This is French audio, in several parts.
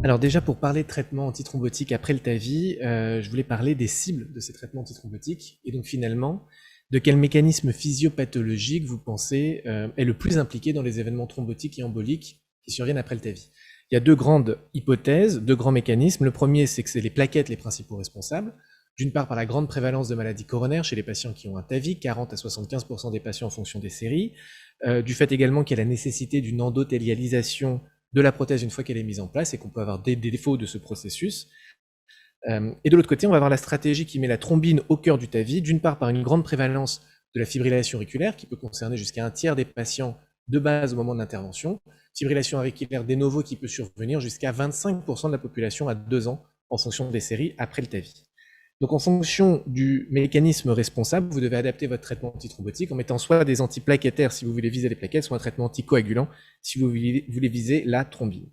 Alors déjà, pour parler de traitement antithrombotique après le TAVI, je voulais parler des cibles de ces traitements antithrombotiques et donc finalement, de quel mécanisme physiopathologique vous pensez est le plus impliqué dans les événements thrombotiques et emboliques qui surviennent après le TAVI. Il y a deux grandes hypothèses, deux grands mécanismes. Le premier, c'est que c'est les plaquettes les principaux responsables. D'une part, par la grande prévalence de maladies coronaires chez les patients qui ont un TAVI, 40 à 75% des patients en fonction des séries. Du fait également qu'il y a la nécessité d'une endothélialisation de la prothèse une fois qu'elle est mise en place et qu'on peut avoir des défauts de ce processus. Et de l'autre côté, on va avoir la stratégie qui met la thrombine au cœur du TAVI, d'une part par une grande prévalence de la fibrillation auriculaire, qui peut concerner jusqu'à un tiers des patients de base au moment de l'intervention, fibrillation auriculaire de novo qui peut survenir jusqu'à 25% de la population à 2 ans en fonction des séries après le TAVI. Donc en fonction du mécanisme responsable, vous devez adapter votre traitement antithrombotique en mettant soit des antiplaquettaires si vous voulez viser les plaquettes, soit un traitement anticoagulant si vous voulez viser la thrombine.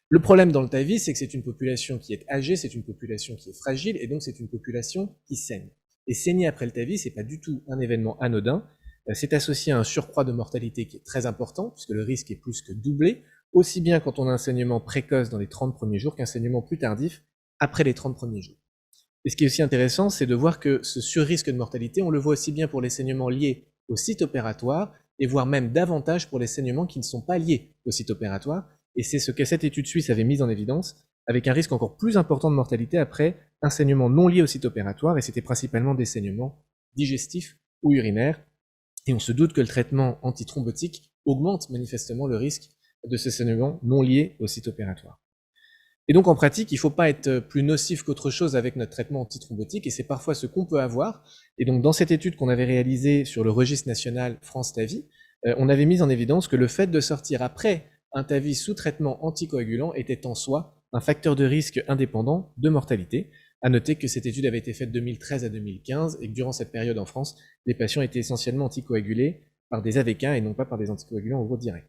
Le problème dans le TAVI, c'est que c'est une population qui est âgée, c'est une population qui est fragile, et donc c'est une population qui saigne. Et saigner après le TAVI, c'est pas du tout un événement anodin. C'est associé à un surcroît de mortalité qui est très important, puisque le risque est plus que doublé, aussi bien quand on a un saignement précoce dans les 30 premiers jours qu'un saignement plus tardif après les 30 premiers jours. Et ce qui est aussi intéressant, c'est de voir que ce surrisque de mortalité, on le voit aussi bien pour les saignements liés au site opératoire, et voire même davantage pour les saignements qui ne sont pas liés au site opératoire. Et c'est ce que cette étude suisse avait mis en évidence, avec un risque encore plus important de mortalité après un saignement non lié au site opératoire, et c'était principalement des saignements digestifs ou urinaires. Et on se doute que le traitement antithrombotique augmente manifestement le risque de ces saignements non liés au site opératoire. Et donc en pratique, il ne faut pas être plus nocif qu'autre chose avec notre traitement antithrombotique, et c'est parfois ce qu'on peut avoir. Et donc dans cette étude qu'on avait réalisée sur le registre national France TAVI, on avait mis en évidence que le fait de sortir après un TAVI sous traitement anticoagulant était en soi un facteur de risque indépendant de mortalité. À noter que cette étude avait été faite de 2013 à 2015 et que durant cette période en France, les patients étaient essentiellement anticoagulés par des AVK et non pas par des anticoagulants oraux directs.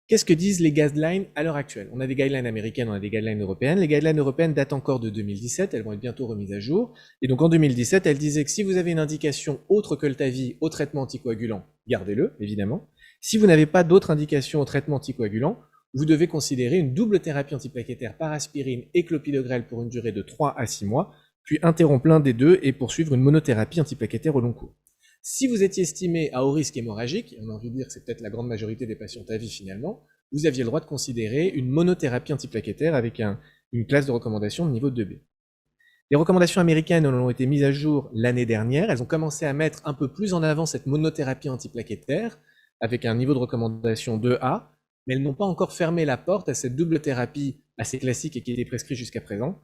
Qu'est-ce que disent les guidelines à l'heure actuelle? On a des guidelines américaines, on a des guidelines européennes. Les guidelines européennes datent encore de 2017, elles vont être bientôt remises à jour. Et donc en 2017, elles disaient que si vous avez une indication autre que le TAVI au traitement anticoagulant, gardez-le, évidemment. Si vous n'avez pas d'autre indication au traitement anticoagulant, vous devez considérer une double thérapie antiplaquettaire par aspirine et clopidogrel pour une durée de 3 à 6 mois, puis interrompre l'un des deux et poursuivre une monothérapie antiplaquettaire au long cours. Si vous étiez estimé à haut risque hémorragique, et on a envie de dire que c'est peut-être la grande majorité des patients TAVI finalement, vous aviez le droit de considérer une monothérapie antiplaquettaire avec une classe de recommandation de niveau 2B. Les recommandations américaines ont été mises à jour l'année dernière, elles ont commencé à mettre un peu plus en avant cette monothérapie antiplaquettaire avec un niveau de recommandation 2A, mais elles n'ont pas encore fermé la porte à cette double thérapie assez classique et qui était prescrite jusqu'à présent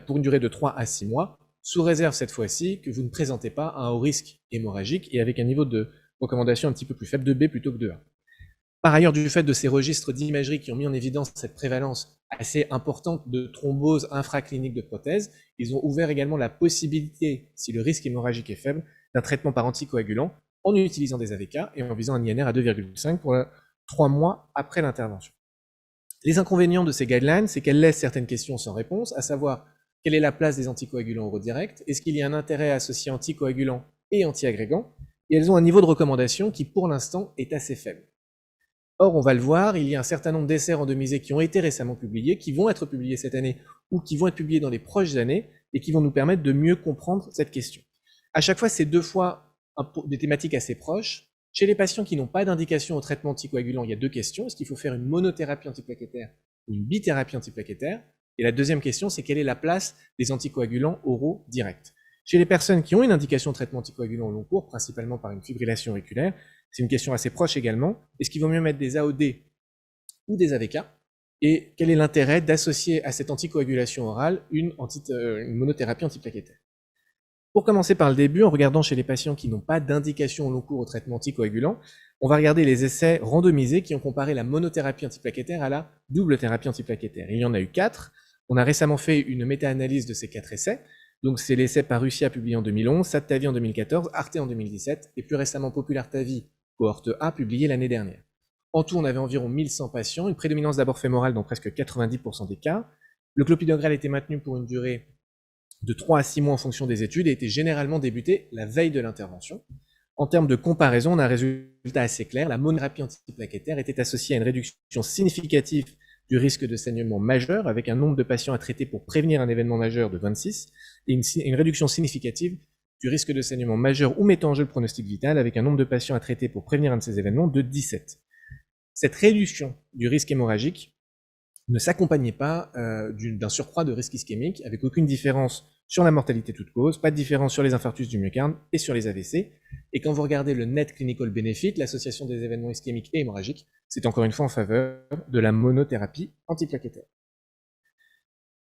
pour une durée de 3 à 6 mois, sous réserve cette fois-ci que vous ne présentez pas un haut risque hémorragique et avec un niveau de recommandation un petit peu plus faible, 2B plutôt que 2A. Par ailleurs, du fait de ces registres d'imagerie qui ont mis en évidence cette prévalence assez importante de thrombose infraclinique de prothèse, ils ont ouvert également la possibilité, si le risque hémorragique est faible, d'un traitement par anticoagulant en utilisant des AVK et en visant un INR à 2,5 pour 3 mois après l'intervention. Les inconvénients de ces guidelines, c'est qu'elles laissent certaines questions sans réponse, à savoir quelle est la place des anticoagulants oraux directs, est-ce qu'il y a un intérêt à associer anticoagulants et antiagrégants, et elles ont un niveau de recommandation qui pour l'instant est assez faible. Or, on va le voir, il y a un certain nombre d'essais randomisés qui ont été récemment publiés, qui vont être publiés cette année ou qui vont être publiés dans les prochaines années et qui vont nous permettre de mieux comprendre cette question. À chaque fois, c'est deux fois des thématiques assez proches. Chez les patients qui n'ont pas d'indication au traitement anticoagulant, il y a deux questions. Est-ce qu'il faut faire une monothérapie antiplaquettaire ou une bithérapie antiplaquettaire? Et la deuxième question, c'est quelle est la place des anticoagulants oraux directs? Chez les personnes qui ont une indication de traitement anticoagulant au long cours, principalement par une fibrillation auriculaire, c'est une question assez proche également. Est-ce qu'il vaut mieux mettre des AOD ou des AVK? Et quel est l'intérêt d'associer à cette anticoagulation orale une monothérapie antiplaquettaire? Pour commencer par le début, en regardant chez les patients qui n'ont pas d'indication au long cours au traitement anticoagulant, on va regarder les essais randomisés qui ont comparé la monothérapie antiplaquettaire à la double thérapie antiplaquettaire. Il y en a eu 4. On a récemment fait une méta-analyse de ces 4 essais. Donc c'est l'essai par Russia publié en 2011, SAT-TAVI en 2014, ARTE en 2017, et plus récemment Popular TAVI, cohorte A, publié l'année dernière. En tout, on avait environ 1100 patients, une prédominance d'abord fémorale dans presque 90% des cas. Le clopidogrel était maintenu pour une durée de 3 à 6 mois en fonction des études et était généralement débuté la veille de l'intervention. En termes de comparaison, on a un résultat assez clair. La monothérapie antiplaquettaire était associée à une réduction significative du risque de saignement majeur, avec un nombre de patients à traiter pour prévenir un événement majeur de 26, et une réduction significative du risque de saignement majeur ou mettant en jeu le pronostic vital, avec un nombre de patients à traiter pour prévenir un de ces événements de 17. Cette réduction du risque hémorragique ne s'accompagnait pas d'un surcroît de risque ischémique, avec aucune différence sur la mortalité toute cause, pas de différence sur les infarctus du myocarde et sur les AVC. Et quand vous regardez le net clinical benefit, l'association des événements ischémiques et hémorragiques, c'est encore une fois en faveur de la monothérapie antiplaquettaire.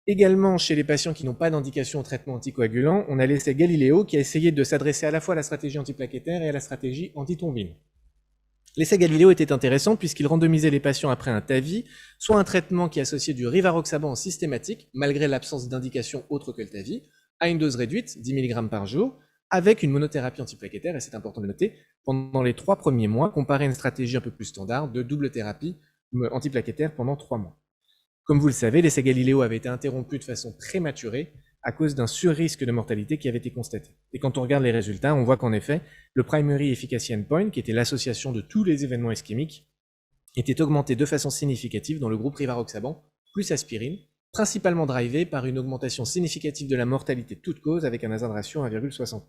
Également, chez les patients qui n'ont pas d'indication au traitement anticoagulant, on a l'essai Galileo qui a essayé de s'adresser à la fois à la stratégie antiplaquettaire et à la stratégie antithrombine. L'essai Galileo était intéressant puisqu'il randomisait les patients après un TAVI, soit un traitement qui associait du rivaroxaban en systématique, malgré l'absence d'indication autre que le TAVI, à une dose réduite, 10 mg par jour, avec une monothérapie antiplaquettaire, et c'est important de le noter, pendant les 3 premiers mois, comparé à une stratégie un peu plus standard de double thérapie antiplaquettaire pendant 3 mois. Comme vous le savez, l'essai Galileo avait été interrompu de façon prématurée à cause d'un surrisque de mortalité qui avait été constaté. Et quand on regarde les résultats, on voit qu'en effet, le primary efficacy endpoint, qui était l'association de tous les événements ischémiques, était augmenté de façon significative dans le groupe rivaroxaban plus aspirine, principalement drivé par une augmentation significative de la mortalité de toute cause avec un hazard ratio 1,69.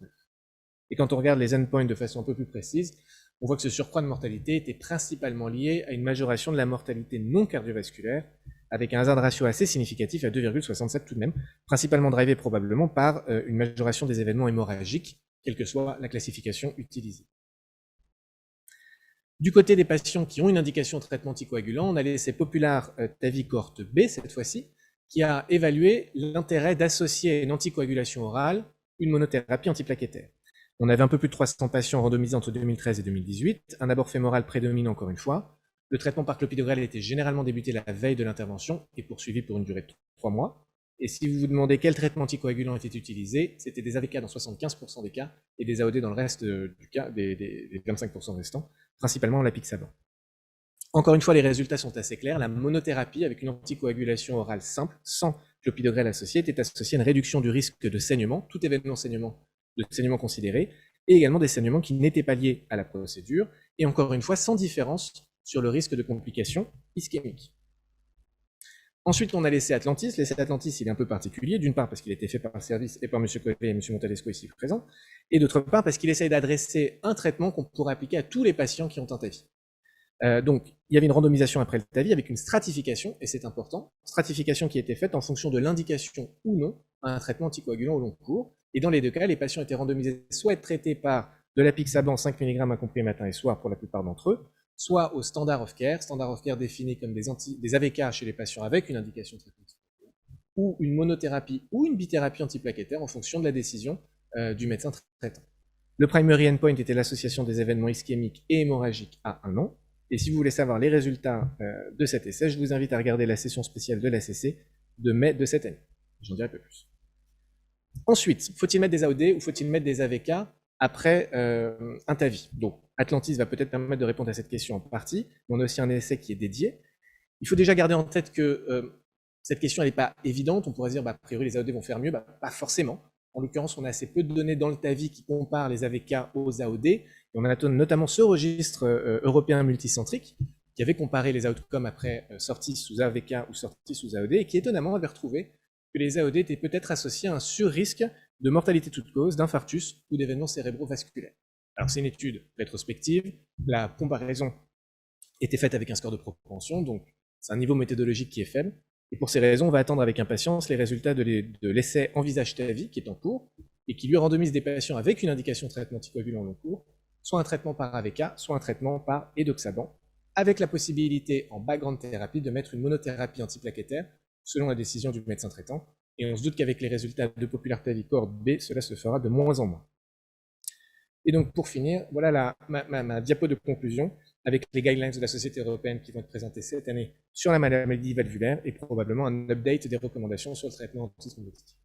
Et quand on regarde les endpoints de façon un peu plus précise, on voit que ce surcroît de mortalité était principalement lié à une majoration de la mortalité non cardiovasculaire, avec un hazard ratio assez significatif à 2,67 tout de même, principalement drivé probablement par une majoration des événements hémorragiques, quelle que soit la classification utilisée. Du côté des patients qui ont une indication de traitement anticoagulant, on a l'essai Popular TAVI cohorte B cette fois-ci, qui a évalué l'intérêt d'associer à une anticoagulation orale une monothérapie antiplaquettaire. On avait un peu plus de 300 patients randomisés entre 2013 et 2018, un abord fémoral prédominant encore une fois. Le traitement par clopidogrel était généralement débuté la veille de l'intervention et poursuivi pour une durée de 3 mois. Et si vous vous demandez quel traitement anticoagulant était utilisé, c'était des AVK dans 75% des cas et des AOD dans le reste du cas, des 25% restants, principalement l'apixaban. Encore une fois, les résultats sont assez clairs. La monothérapie avec une anticoagulation orale simple, sans clopidogrel associé, était associée à une réduction du risque de saignement, tout événement de saignement considéré, et également des saignements qui n'étaient pas liés à la procédure, et encore une fois, sans différence sur le risque de complications ischémiques. Ensuite, on a l'essai Atlantis. L'essai Atlantis, il est un peu particulier, d'une part parce qu'il a été fait par le service et par M. Collet et M. Montalesco ici présents, et d'autre part parce qu'il essaye d'adresser un traitement qu'on pourrait appliquer à tous les patients qui ont un TAVI. Donc, il y avait une randomisation après le TAVI avec une stratification, et c'est important, stratification qui a été faite en fonction de l'indication ou non à un traitement anticoagulant au long cours. Et dans les deux cas, les patients étaient randomisés soit être traités par de l'apixaban 5 mg à comprimé matin et soir pour la plupart d'entre eux, soit au standard of care défini comme des AVK chez les patients avec une indication de traitement ou une monothérapie ou une bithérapie antiplaquettaire en fonction de la décision du médecin traitant. Le primary endpoint était l'association des événements ischémiques et hémorragiques à 1 an. Et si vous voulez savoir les résultats de cet essai, je vous invite à regarder la session spéciale de l'ACC de mai de cette année. J'en dirai un peu plus. Ensuite, faut-il mettre des AOD ou faut-il mettre des AVK après un TAVI? Donc, Atlantis va peut-être permettre de répondre à cette question en partie, mais on a aussi un essai qui est dédié. Il faut déjà garder en tête que cette question n'est pas évidente. On pourrait se dire, a priori, les AOD vont faire mieux. Pas forcément. En l'occurrence, on a assez peu de données dans le TAVI qui comparent les AVK aux AOD. Et on a notamment ce registre européen multicentrique qui avait comparé les outcomes après sortie sous AVK ou sortie sous AOD et qui étonnamment avait retrouvé que les AOD étaient peut-être associés à un surrisque de mortalité toute cause, d'infarctus ou d'événements cérébrovasculaires. Alors c'est une étude rétrospective, la comparaison était faite avec un score de propension, donc c'est un niveau méthodologique qui est faible, et pour ces raisons, on va attendre avec impatience les résultats de l'essai Envisage TAVI qui est en cours, et qui lui randomise des patients avec une indication de traitement anticoagulant en cours, soit un traitement par AVK, soit un traitement par edoxaban, avec la possibilité en background thérapie de mettre une monothérapie antiplaquettaire selon la décision du médecin traitant. Et on se doute qu'avec les résultats de Popular TAVI cohorte B, cela se fera de moins en moins. Et donc pour finir, voilà ma diapo de conclusion avec les guidelines de la Société européenne qui vont être présentées cette année sur la maladie valvulaire et probablement un update des recommandations sur le traitement antithrombotique.